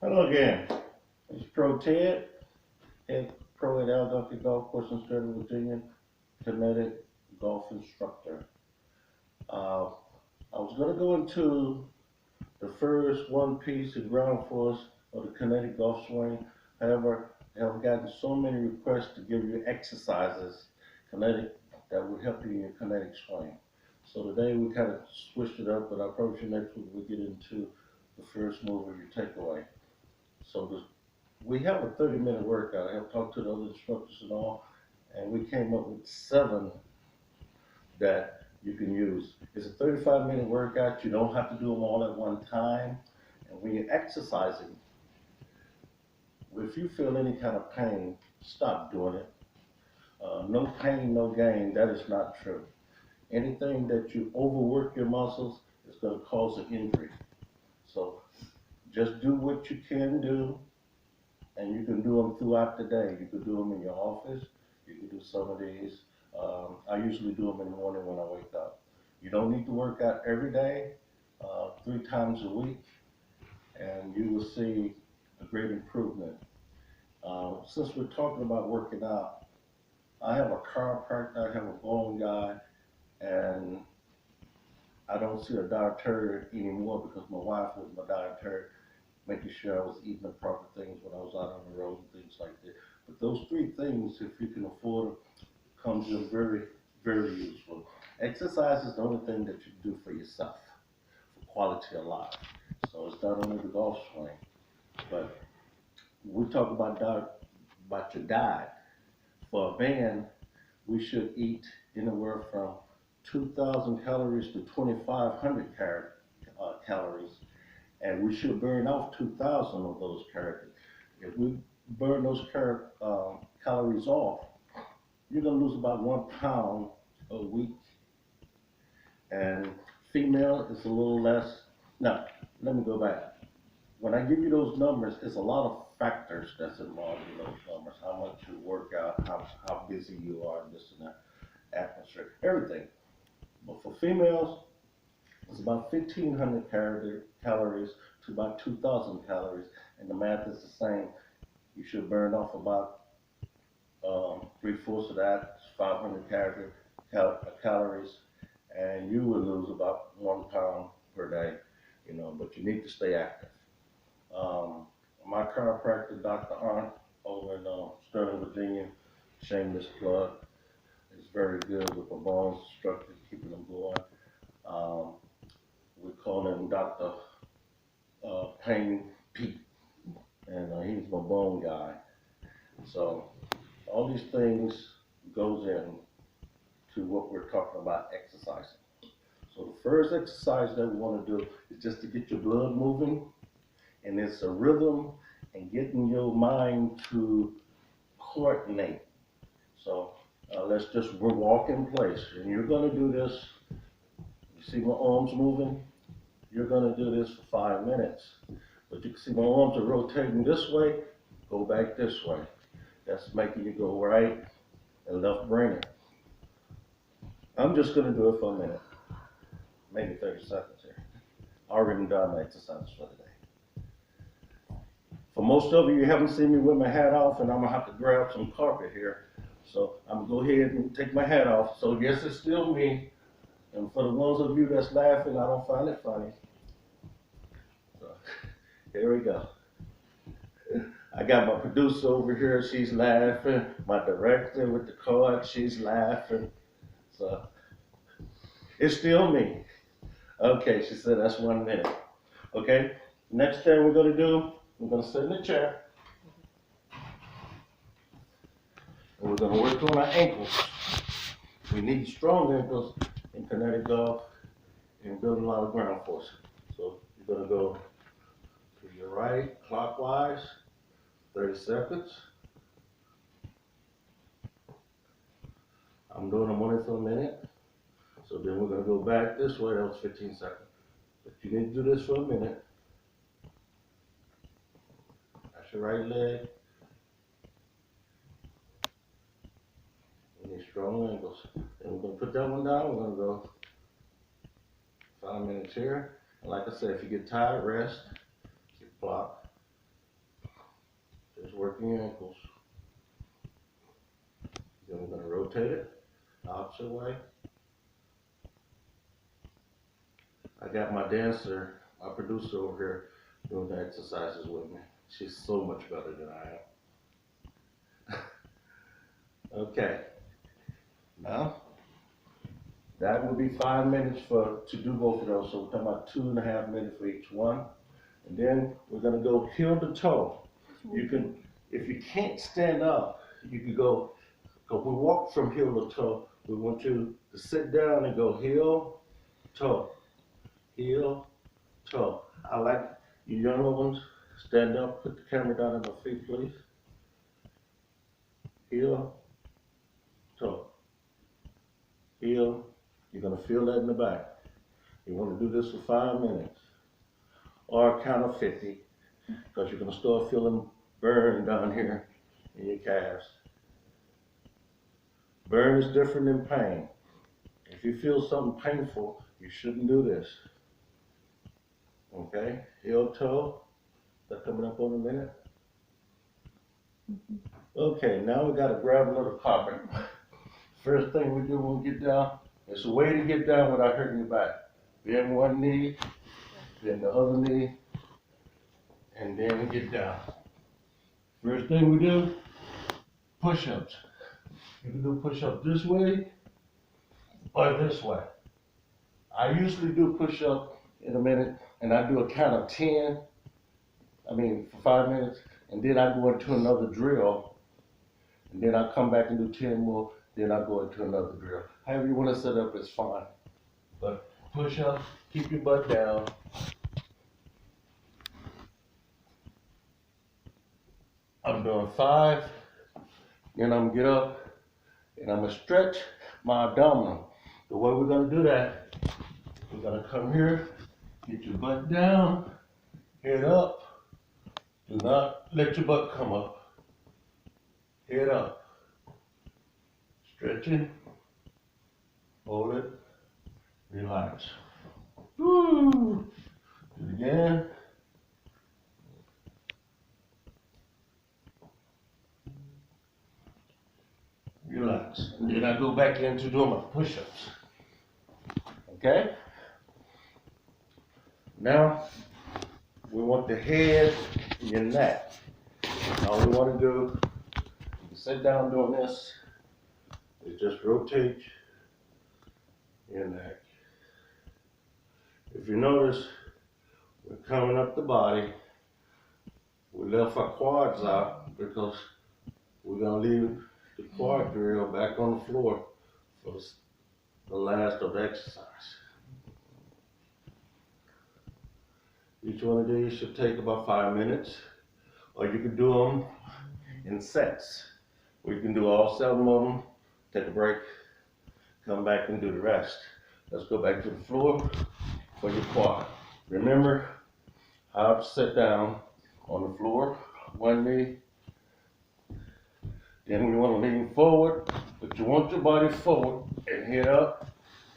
Hello again. It's Pro Ted, head pro at Algonkian Golf Course in Sterling, Virginia, kinetic golf instructor. Uh, I was going to go into the first one piece of ground force of the kinetic golf swing. However, I have gotten so many requests to give you exercises, kinetic, that would help you in your kinetic swing. So today we kind of switched it up, but I promise you next week we'll get into the first move of your takeaway. So we have a 30-minute workout. I have talked to the other instructors and all, and we came up with 7 that you can use. It's a 35-minute workout. You don't have to do them all at one time. And when you're exercising, if you feel any kind of pain, stop doing it. No pain, no gain. That is not true. Anything that you overwork your muscles is going to cause an injury. So just do what you can do, and you can do them throughout the day. You can do them in your office. You can do some of these. I usually do them in the morning when I wake up. You don't need to work out every day, 3 times a week, and you will see a great improvement. Since we're talking about working out, I have a chiropractor, I have a bone guy, and I don't see a dietary anymore because my wife was my dietary, making sure I was eating the proper things when I was out on the road and things like that. But those 3 things, if you can afford them, comes in very, very useful. Exercise is the only thing that you do for yourself, for quality of life. So it's not only the golf swing, but we talk about your diet. For a man, we should eat anywhere from 2,000 calories to 2,500 calories, and we should burn off 2,000 of those calories. If we burn those calories off, you're going to lose about 1 pound a week. And female is a little less. Now, let me go back. When I give you those numbers, it's a lot of factors that's involved in those numbers. How much you work out, how busy you are, this and that, atmosphere, everything. But for females, it's about 1,500 calories to about 2,000 calories, and the math is the same. You should burn off about 3/4 of that, 500 calories, and you will lose about 1 pound per day. But you need to stay active. My chiropractor, Dr. Arndt, over in Sterling, Virginia, shameless plug, is very good with the bones structure, keeping them going. Um, we call him Dr. Pain Pete, and he's my bone guy. So all these things goes in to what we're talking about exercising. So the first exercise that we want to do is just to get your blood moving, and it's a rhythm and getting your mind to coordinate. So let's just walk in place, and you're going to do this. You see my arms moving? You're going to do this for 5 minutes. But you can see my arms are rotating this way, go back this way. That's making you go right and left brainer. I'm just going to do it for a minute, maybe 30 seconds here. I already done my exercises for the day. For most of you, you haven't seen me with my hat off, and I'm going to have to grab some carpet here. So I'm going to go ahead and take my hat off. So yes, it's still me. And for the ones of you that's laughing, I don't find it funny. So here we go. I got my producer over here, she's laughing. My director with the card, she's laughing. So it's still me. Okay, she said that's 1 minute. Okay, next thing we're gonna do, we're gonna sit in the chair. And we're gonna work on our ankles. We need strong ankles in kinetic golf and build a lot of ground force. So you're gonna go to your right, clockwise, 30 seconds. I'm doing them only for a minute. So then we're gonna go back this way, that was 15 seconds. But you need to do this for a minute. That's your right leg. We need strong ankles. And we're gonna put that one down, we're gonna go 5 minutes here. And like I said, if you get tired, rest, keep the clock. Just working your ankles. Then we're gonna rotate it opposite way. I got my dancer, my producer over here doing the exercises with me. She's so much better than I am. Okay. Now, that would be 5 minutes to do both of those. So we're talking about 2.5 minutes for each one. And then we're gonna go heel to toe. You can, if you can't stand up, you can go, because we walk from heel to toe. We want you to sit down and go heel, toe, heel, toe. I like you younger ones, stand up, put the camera down at my feet, please. Heel, toe, heel. You're gonna feel that in the back. You wanna do this for 5 minutes. Or count of 50, because you're gonna start feeling burn down here in your calves. Burn is different than pain. If you feel something painful, you shouldn't do this. Okay, heel toe, that's coming up on a minute. Okay, now we gotta grab a little carpet. First thing we do when we get down, it's a way to get down without hurting your back. Bend one knee, then the other knee, and then we get down. First thing we do, push-ups. You can do push-ups this way or this way. I usually do push-up in a minute, and I do a count of 10, for 5 minutes, and then I go into another drill, and then I come back and do 10 more, then I go into another drill. However you want to set up is fine. But push-ups, keep your butt down. I'm doing 5, then I'm gonna get up, and I'm gonna stretch my abdominal. The way we're gonna do that, we're gonna come here, get your butt down, head up. Do not let your butt come up. Head up. Stretching. Hold it. Relax. Woo. Do it again. Relax. And then I go back into doing my push-ups. Okay? Now, we want the head and your neck. All we want to do, sit down doing this, is just rotate your neck. If you notice, we're coming up the body. We left our quads out because we're going to leave the quad drill back on the floor for the last of the exercise. Each one of these should take about 5 minutes, or you can do them in sets. We can do all 7 of them, take a break, come back and do the rest. Let's go back to the floor for your quad. Remember how to sit down on the floor, one knee. Then we want to lean forward, but you want your body forward and head up,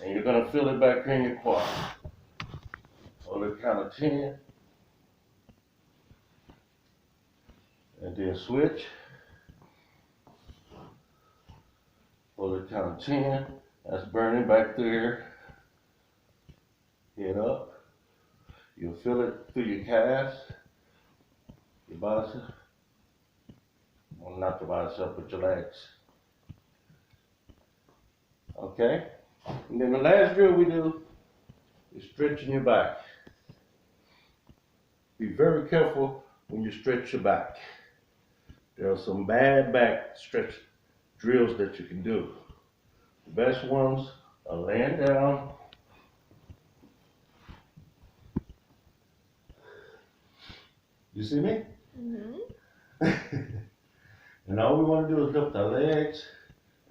and you're going to feel it back here in your quad. On the count of 10, and then switch. For the count of 10, that's burning back there. Head up. You'll feel it through your calves, your bicep. Well, not your bicep, but your legs. Okay? And then the last drill we do is stretching your back. Be very careful when you stretch your back. There are some bad back stretch drills that you can do. The best ones are laying down. You see me? Mm-hmm. And all we want to do is lift our legs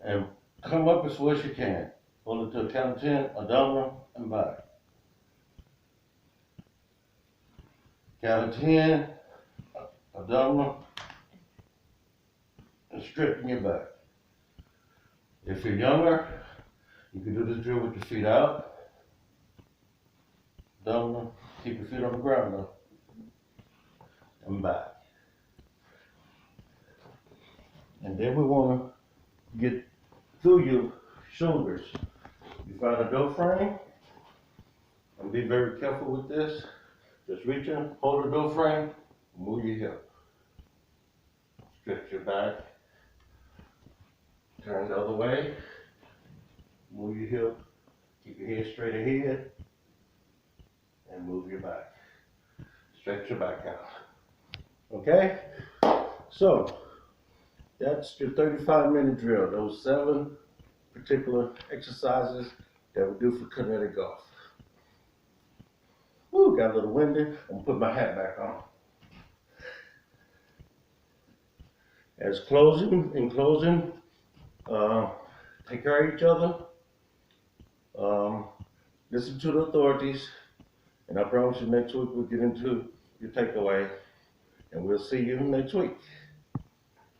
and come up as far as you can. Hold it to a count of 10, abdominal and back. Count of 10, abdominal, and straighten your back. If you're younger, you can do this drill with your feet out. Abdominal, keep your feet on the ground though. And back. And then we want to get through your shoulders. You find a door frame, and be very careful with this. Just reach in, hold the door frame, move your hip. Stretch your back, turn the other way, move your hip, keep your head straight ahead, and move your back. Stretch your back out. Okay? So, that's your 35-minute drill. Those 7 particular exercises that we do for kinetic golf. Woo, got a little windy. I'm gonna put my hat back on. As closing, take care of each other. Listen to the authorities. And I promise you next week we'll get into your takeaway. And we'll see you next week.